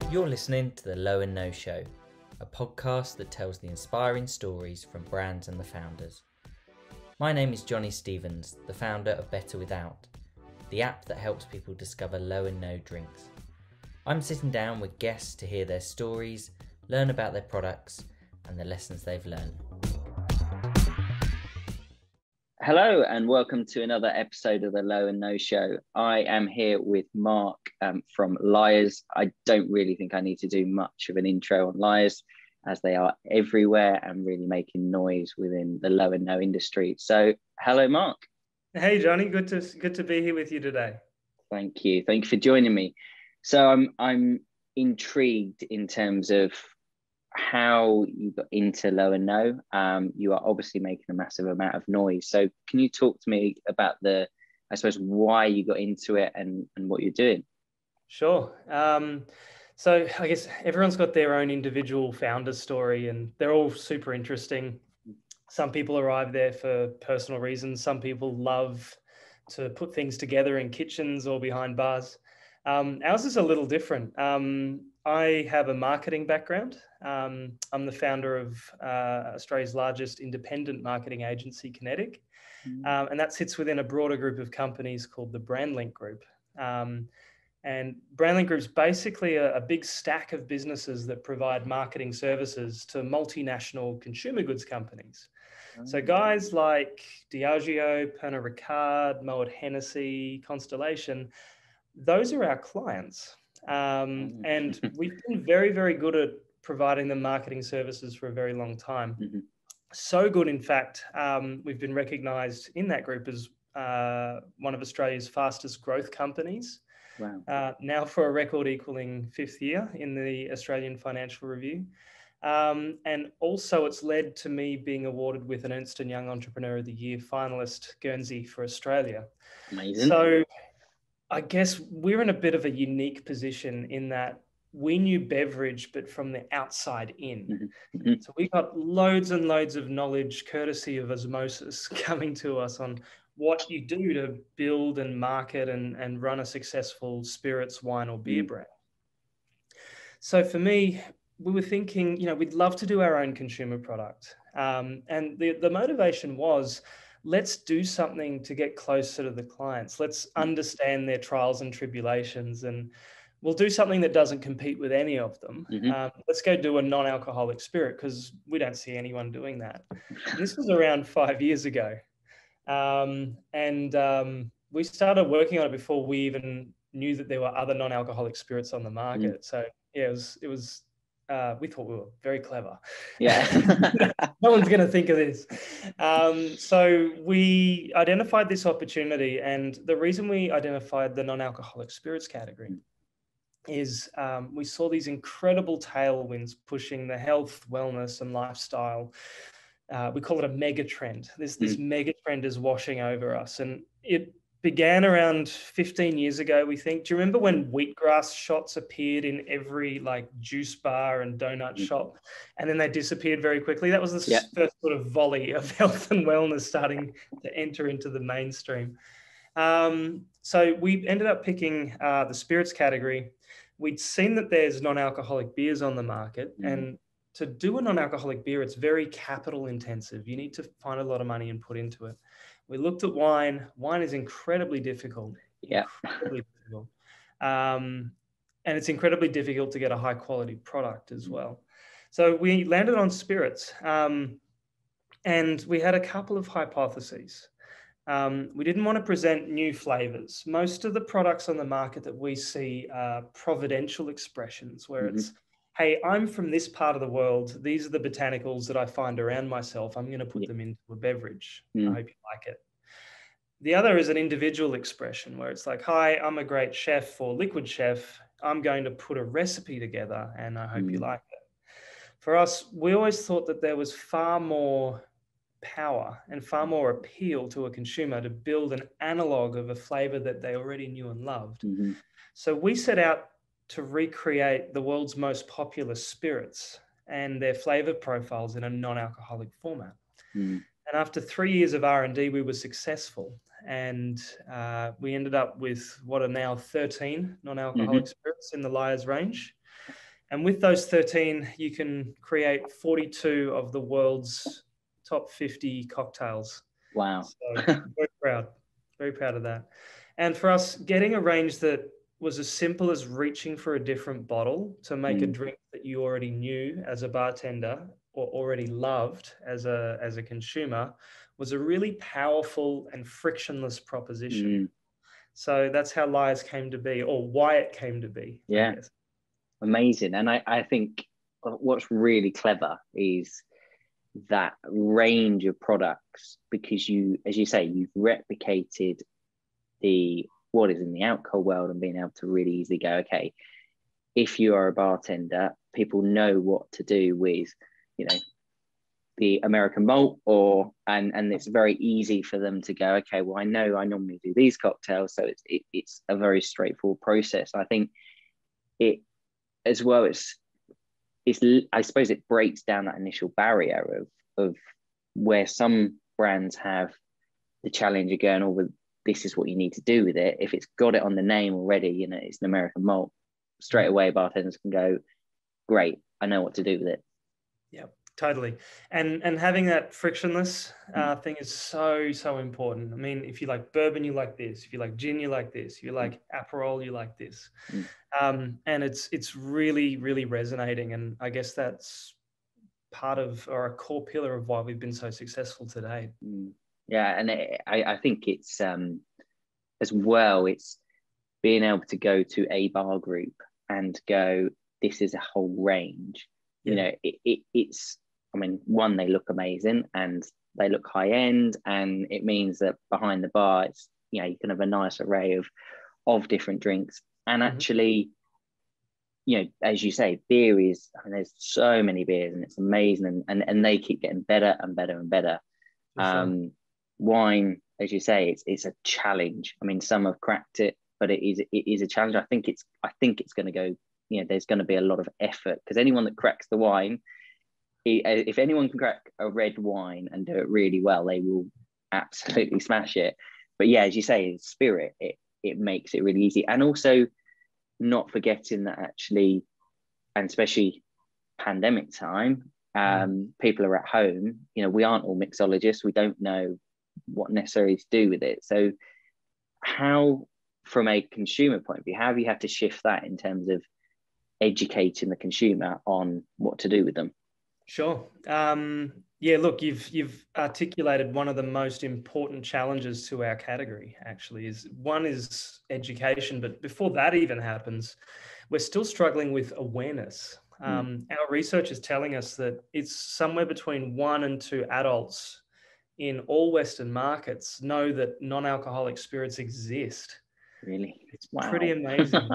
You're listening to The Low and No Show, a podcast that tells the inspiring stories from brands and the founders. My name is Johnny Stevens, the founder of Better Without, the app that helps people discover low and no drinks. I'm sitting down with guests to hear their stories, learn about their products, and the lessons they've learned. Hello and welcome to another episode of the Low and No Show. I am here with Mark from Lyre. I don't really think I need to do much of an intro on Lyre, as they are everywhere and really making noise within the low and no industry. So hello, Mark. Hey, Johnny. Good to be here with you today. Thank you for joining me. So I'm intrigued in terms of how you got into low and no. You are obviously making a massive amount of noise. So can you talk to me about why you got into it and what you're doing? Sure. So I guess everyone's got their own individual founder story and they're all super interesting. Some people arrive there for personal reasons. Some people love to put things together in kitchens or behind bars. Ours is a little different. I have a marketing background. I'm the founder of Australia's largest independent marketing agency, Kinetic, and that sits within a broader group of companies called the Brandlink Group. And Brandlink Group's basically a big stack of businesses that provide marketing services to multinational consumer goods companies. So guys like Diageo, Pernod Ricard, Moët Hennessy, Constellation, those are our clients. And we've been very, very good at providing them marketing services for a very long time. Mm-hmm. So good, in fact, we've been recognised in that group as one of Australia's fastest growth companies. Wow. Now for a record equaling 5th year in the Australian Financial Review. And also it's led to me being awarded with an Ernst & Young Entrepreneur of the Year finalist, Guernsey for Australia. Amazing. So I guess we're in a bit of a unique position in that we knew beverage, but from the outside in. Mm-hmm. So we got loads and loads of knowledge, courtesy of osmosis, coming to us on what you do to build and market and run a successful spirits, wine or beer brand. So for me, we were thinking, we'd love to do our own consumer product. And the motivation was, let's do something to get closer to the clients. Let's understand their trials and tribulations, and we'll do something that doesn't compete with any of them. Mm-hmm. Let's go do a non-alcoholic spirit because we don't see anyone doing that. And this was around 5 years ago. We started working on it before we even knew that there were other non-alcoholic spirits on the market. So yeah, it was we thought we were very clever. Yeah. No one's going to think of this. So we identified this opportunity, and the reason we identified the non-alcoholic spirits category is we saw these incredible tailwinds pushing the health, wellness, and lifestyle. We call it a mega trend. This mega trend is washing over us, and it began around 15 years ago, we think. Do you remember when wheatgrass shots appeared in every juice bar and donut shop, and then they disappeared very quickly? That was the first sort of volley of health and wellness starting to enter into the mainstream. So we ended up picking the spirits category. We'd seen that there's non-alcoholic beers on the market, and to do a non-alcoholic beer, it's very capital intensive. You need to find a lot of money and put into it. We looked at wine. Wine is incredibly difficult. Yeah. Incredibly difficult. And it's incredibly difficult to get a high quality product as well. So we landed on spirits. And we had a couple of hypotheses. We didn't want to present new flavors. Most of the products on the market that we see are providential expressions where it's, hey, I'm from this part of the world. These are the botanicals that I find around myself. I'm going to put them into a beverage. I hope you like it. The other is an individual expression where it's like, hi, I'm a great chef or liquid chef. I'm going to put a recipe together and I hope you like it. For us, we always thought that there was far more power and far more appeal to a consumer to build an analog of a flavor that they already knew and loved. So we set out to recreate the world's most popular spirits and their flavor profiles in a non-alcoholic format. And after 3 years of R&D, we were successful. and we ended up with what are now 13 non-alcoholic Mm-hmm. spirits in the Lyre's range. And with those 13, you can create 42 of the world's top 50 cocktails. Wow. So very proud of that. And for us, getting a range that was as simple as reaching for a different bottle to make a drink that you already knew as a bartender or already loved as a consumer was a really powerful and frictionless proposition. So that's how Lyre's came to be, or why it came to be. Yeah. I guess. Amazing. And I think what's really clever is that range of products, because you, as you say, you've replicated what is in the alcohol world and being able to really easily go, okay, if you are a bartender, people know what to do with, the American malt, and it's very easy for them to go, okay, well, I know I normally do these cocktails, so it's a very straightforward process. I think it as well, it's I suppose it breaks down that initial barrier of where some brands have the challenge of going, well, this is what you need to do with it. If it's got it on the name already, it's an American malt, straight away bartenders can go, great, I know what to do with it. Yeah, totally. And having that frictionless thing is so important. I mean, if you like bourbon, you like this. If you like gin, you like this. If you like Aperol, you like this. And it's really, really resonating. And I guess that's part of, or a core pillar of why we've been so successful today. Yeah, and I think it's as well, it's being able to go to a bar group and go, this is a whole range. It's, I mean, one, they look amazing and they look high end, and it means that behind the bar, it's, you can have a nice array of different drinks. And actually, as you say, beer is, I mean, there's so many beers and it's amazing, and they keep getting better and better and better. Sure. Wine, as you say, it's a challenge. I mean, some have cracked it, but it is a challenge. I think it's going to go, there's going to be a lot of effort, because anyone that cracks the wine, if anyone can crack a red wine and do it really well, they will absolutely smash it. But yeah, as you say, spirit, it makes it really easy. And also not forgetting that actually, and especially pandemic time, people are at home, we aren't all mixologists. We don't know what necessarily to do with it. So how, from a consumer point of view, how have you had to shift that in terms of educating the consumer on what to do with them? Sure. Yeah, look, you've articulated one of the most important challenges to our category, actually. One is education, but before that even happens, we're still struggling with awareness. Our research is telling us that it's somewhere between 1 and 2 adults in all Western markets know that non-alcoholic spirits exist. Really? It's pretty amazing.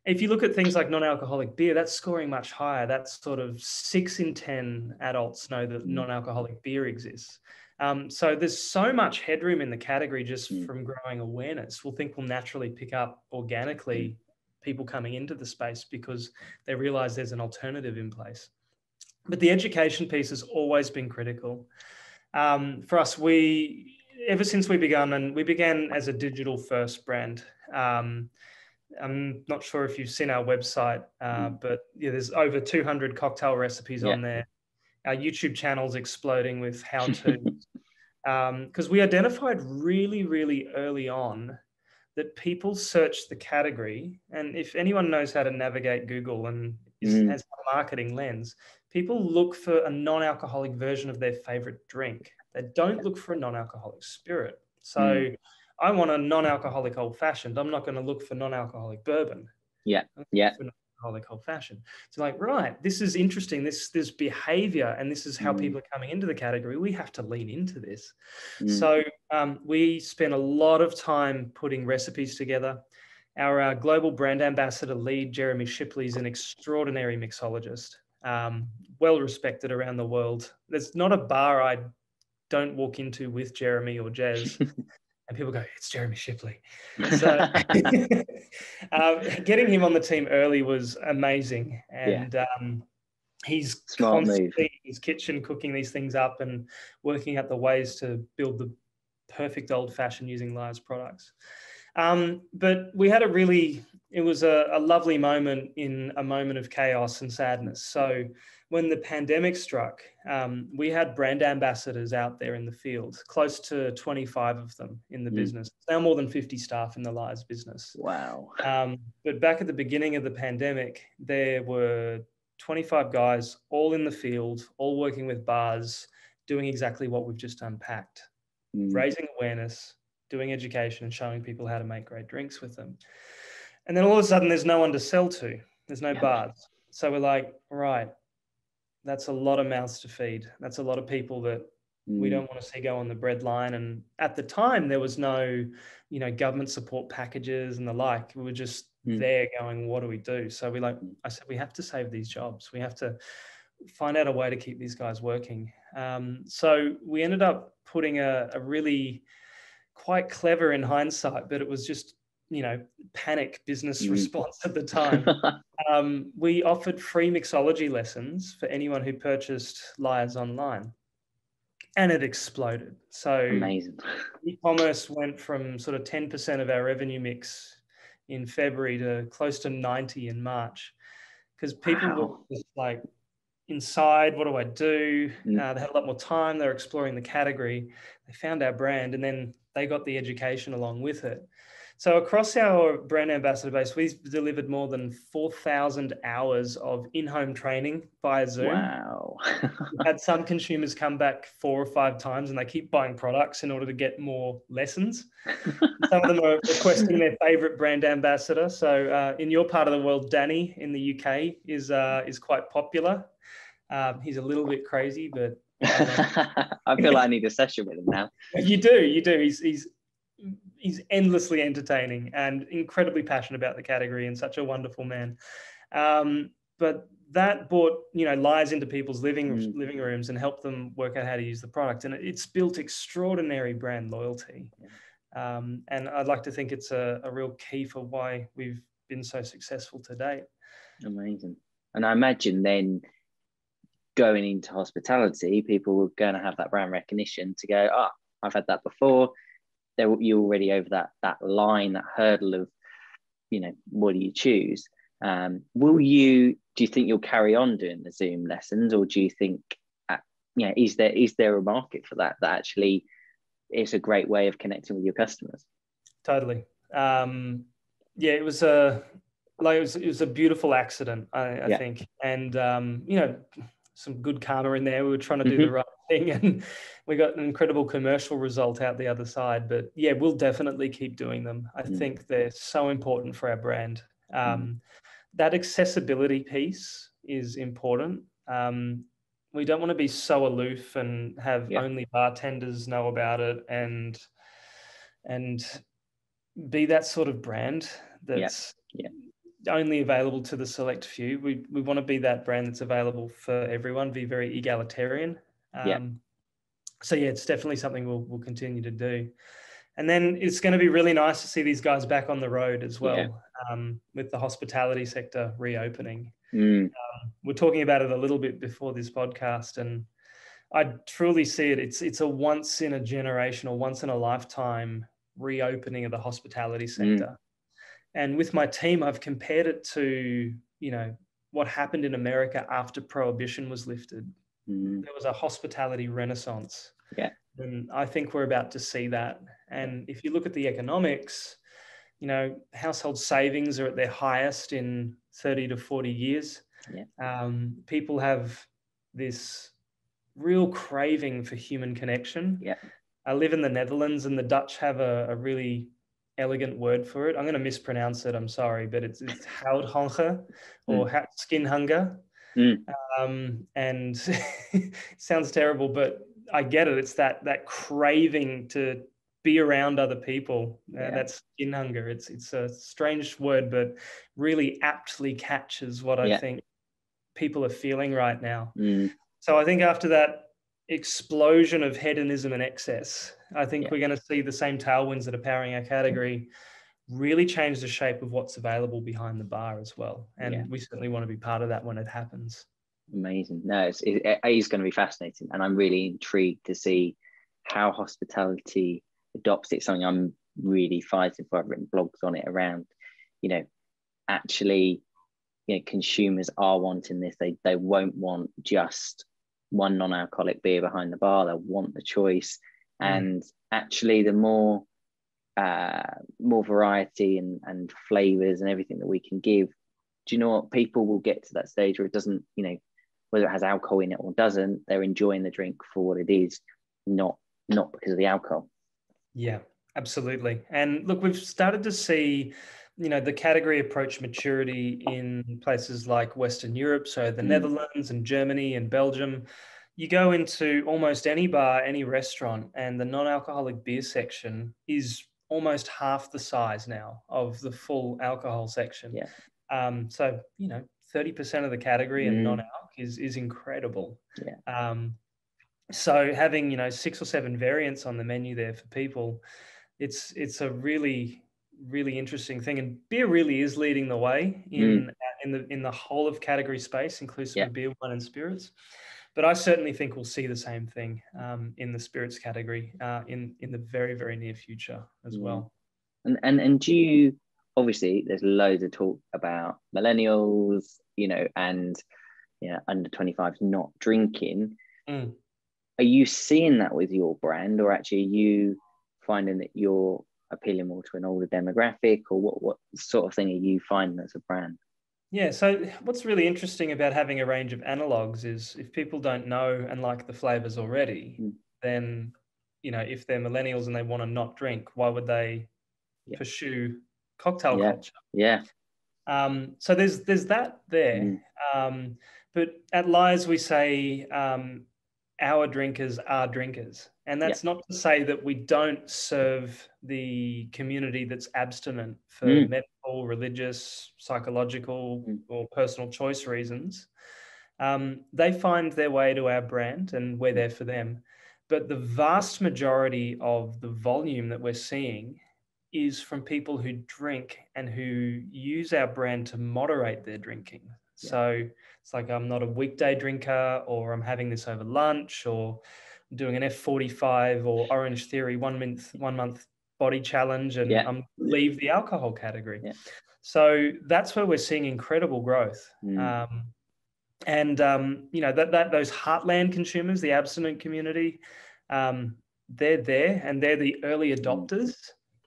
If you look at things like non-alcoholic beer, that's scoring much higher. That's sort of 6 in 10 adults know that non-alcoholic beer exists. So there's so much headroom in the category just from growing awareness. We'll think we'll naturally pick up organically people coming into the space because they realize there's an alternative in place. But the education piece has always been critical. For us, ever since we began as a digital first brand. I'm not sure if you've seen our website, but there's over 200 cocktail recipes on there. Our YouTube channel's exploding with how-tos. Because we identified really, really early on that people search the category. And if anyone knows how to navigate Google and has a marketing lens, people look for a non-alcoholic version of their favorite drink. They don't look for a non-alcoholic spirit. So I want a non-alcoholic old-fashioned. I'm not going to look for non-alcoholic bourbon. Yeah. For non-alcoholic old-fashioned. So like, right, this is interesting. This behavior, and this is how people are coming into the category. We have to lean into this. So we spent a lot of time putting recipes together. Our global brand ambassador lead, Jeremy Shipley, is an extraordinary mixologist, well respected around the world. There's not a bar I don't walk into with Jeremy or Jez. And people go, it's Jeremy Shipley. So getting him on the team early was amazing. And he's Smart constantly move. in his kitchen cooking these things up and working out the ways to build the perfect old fashioned using Lyre's products. But we had it was a lovely moment in a moment of chaos and sadness. So when the pandemic struck, we had brand ambassadors out there in the field, close to 25 of them in the business. Now more than 50 staff in the Lyre's business. Wow. But back at the beginning of the pandemic, there were 25 guys all in the field, all working with bars, doing exactly what we've just unpacked, raising awareness, doing education and showing people how to make great drinks with them. And then all of a sudden there's no one to sell to. There's no bars. So we're like, right, that's a lot of mouths to feed. That's a lot of people that we don't want to see go on the bread line. And at the time there was no, government support packages and the like. We were just there going, what do we do? So I said, we have to save these jobs. We have to find out a way to keep these guys working. So we ended up putting a really quite clever in hindsight, but it was just, panic business response at the time. We offered free mixology lessons for anyone who purchased Lyre's online, and it exploded. So amazing. E-commerce went from sort of 10% of our revenue mix in February to close to 90 in March, because people were just like, inside, what do I do? They had a lot more time. They were exploring the category. They found our brand, and then they got the education along with it. So across our brand ambassador base, we've delivered more than 4,000 hours of in-home training via Zoom. Wow. We've had some consumers come back 4 or 5 times, and they keep buying products in order to get more lessons. Some of them are requesting their favorite brand ambassador. So in your part of the world, Danny in the UK is quite popular. He's a little bit crazy, but I feel like I need a session with him now. You do. He's endlessly entertaining and incredibly passionate about the category, and such a wonderful man. But that brought Lyre's into people's living rooms and helped them work out how to use the product, and it's built extraordinary brand loyalty. And I'd like to think it's a real key for why we've been so successful to date. Amazing. And I imagine then, going into hospitality, people were going to have that brand recognition to go, I've had that before. You're already over that line, that hurdle of, what do you choose? Do you think you'll carry on doing the Zoom lessons, or do you think, is there a market for that actually it's a great way of connecting with your customers? Totally. It was a beautiful accident, I think. And, some good karma in there. We were trying to do the right thing, and we got an incredible commercial result out the other side. But yeah, we'll definitely keep doing them. I think they're so important for our brand. That accessibility piece is important. We don't want to be so aloof and have only bartenders know about it, and be that sort of brand that's only available to the select few. We want to be that brand that's available for everyone, be very egalitarian. So it's definitely something we'll continue to do. And then it's going to be really nice to see these guys back on the road as well, with the hospitality sector reopening. We're talking about it a little bit before this podcast, and I truly see it. It's a once in a generation or once in a lifetime reopening of the hospitality sector. And with my team, I've compared it to, what happened in America after Prohibition was lifted. There was a hospitality renaissance. And I think we're about to see that. And if you look at the economics, household savings are at their highest in 30 to 40 years. People have this real craving for human connection. I live in the Netherlands, and the Dutch have a really elegant word for it. I'm going to mispronounce it, I'm sorry, but it's houthonger or skin hunger. And it sounds terrible, but I get it. It's that craving to be around other people. That's skin hunger. It's a strange word, but really aptly captures what I think people are feeling right now. So I think after that explosion of hedonism and excess, I think we're going to see the same tailwinds that are powering our category really change the shape of what's available behind the bar as well. And we certainly want to be part of that when it happens. Amazing. No, it is going to be fascinating. And I'm really intrigued to see how hospitality adopts it. Something I'm really fighting for. I've written blogs on it around, actually, consumers are wanting this. They won't want just one non-alcoholic beer behind the bar. They'll want the choice. And actually, the more variety and flavors and everything that we can give, do you know what? People will get to that stage where it doesn't, whether it has alcohol in it or doesn't, they're enjoying the drink for what it is, not because of the alcohol. Yeah, absolutely. And look, we've started to see, the category approach maturity in places like Western Europe, so the Netherlands and Germany and Belgium. You go into almost any bar, any restaurant, and the non-alcoholic beer section is almost half the size now of the full alcohol section. Yeah. So, 30% of the category and non-alc is incredible. Yeah. So having, 6 or 7 variants on the menu there for people, it's a really, really interesting thing. And beer really is leading the way in the whole of category space, inclusive of beer, wine, and spirits. But I certainly think we'll see the same thing in the spirits category in the very, very near future as well. And do you, obviously there's loads of talk about millennials, and under 25s not drinking. Are you seeing that with your brand, or actually are you finding that you're appealing more to an older demographic, or what sort of thing are you finding as a brand? Yeah, so what's really interesting about having a range of analogs is if people don't know and like the flavors already, then, if they're millennials and they want to not drink, why would they pursue cocktail culture? Yeah. So there's that there. But at Lyre's, we say our drinkers are drinkers. And that's not to say that we don't serve the community that's abstinent for medical, religious, psychological, or personal choice reasons. They find their way to our brand and we're there for them. But the vast majority of the volume that we're seeing is from people who drink and who use our brand to moderate their drinking. So it's like, I'm not a weekday drinker, or I'm having this over lunch, or I'm doing an F45 or Orange Theory 1 month body challenge, and I'm leave the alcohol category. So that's where we're seeing incredible growth. And those heartland consumers, the abstinent community, they're there and they're the early adopters.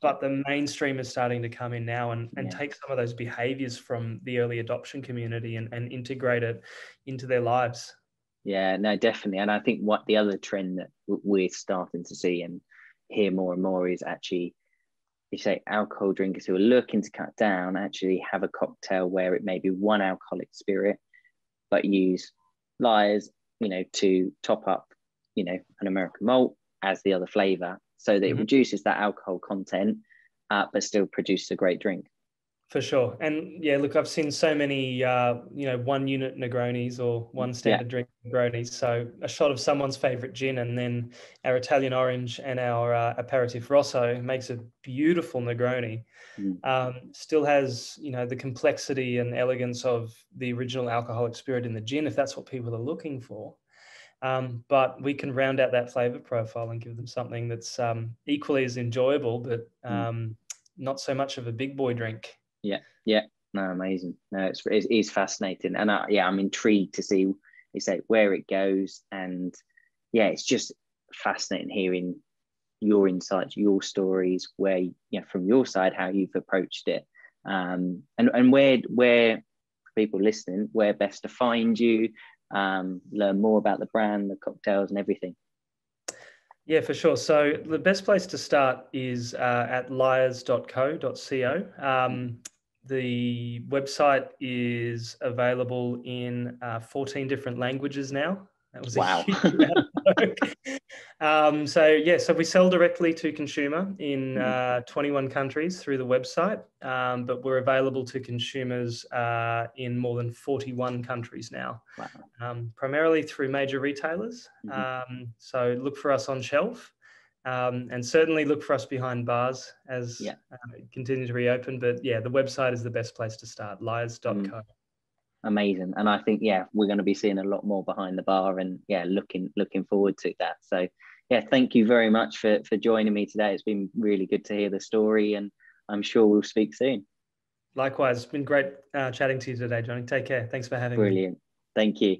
But the mainstream is starting to come in now and take some of those behaviors from the early adoption community and integrate it into their lives. Yeah, no, definitely. And I think what the other trend that we're starting to see and hear more and more is actually, you say alcohol drinkers who are looking to cut down actually have a cocktail where it may be one alcoholic spirit, but use Lyre's, to top up, an American malt as the other flavor, so that it reduces that alcohol content, but still produces a great drink. For sure. And yeah, look, I've seen so many, 1 unit Negronis or one standard drink Negronis. So a shot of someone's favorite gin, and then our Italian orange and our aperitif rosso makes a beautiful Negroni. Still has, the complexity and elegance of the original alcoholic spirit in the gin, if that's what people are looking for. But we can round out that flavor profile and give them something that's equally as enjoyable, but not so much of a big boy drink. Yeah. No, amazing. No, it's fascinating. And I'm intrigued to see, where it goes. And it's just fascinating hearing your insights, your stories, where, from your side, how you've approached it. And where people listening, where best to find you, learn more about the brand, the cocktails and everything. Yeah, for sure. So the best place to start is at lyres.co.co. The website is available in 14 different languages now. That was a huge amount of work. So we sell directly to consumer in 21 countries through the website, but we're available to consumers in more than 41 countries now, primarily through major retailers. So look for us on shelf. And certainly look for us behind bars as continue to reopen. But the website is the best place to start, lyres.co. Amazing. And I think, we're going to be seeing a lot more behind the bar, and looking forward to that. So Yeah, thank you very much for joining me today. It's been really good to hear the story, and I'm sure we'll speak soon. Likewise, it's been great chatting to you today, Johnny. Take care. Thanks for having me. Brilliant. Thank you.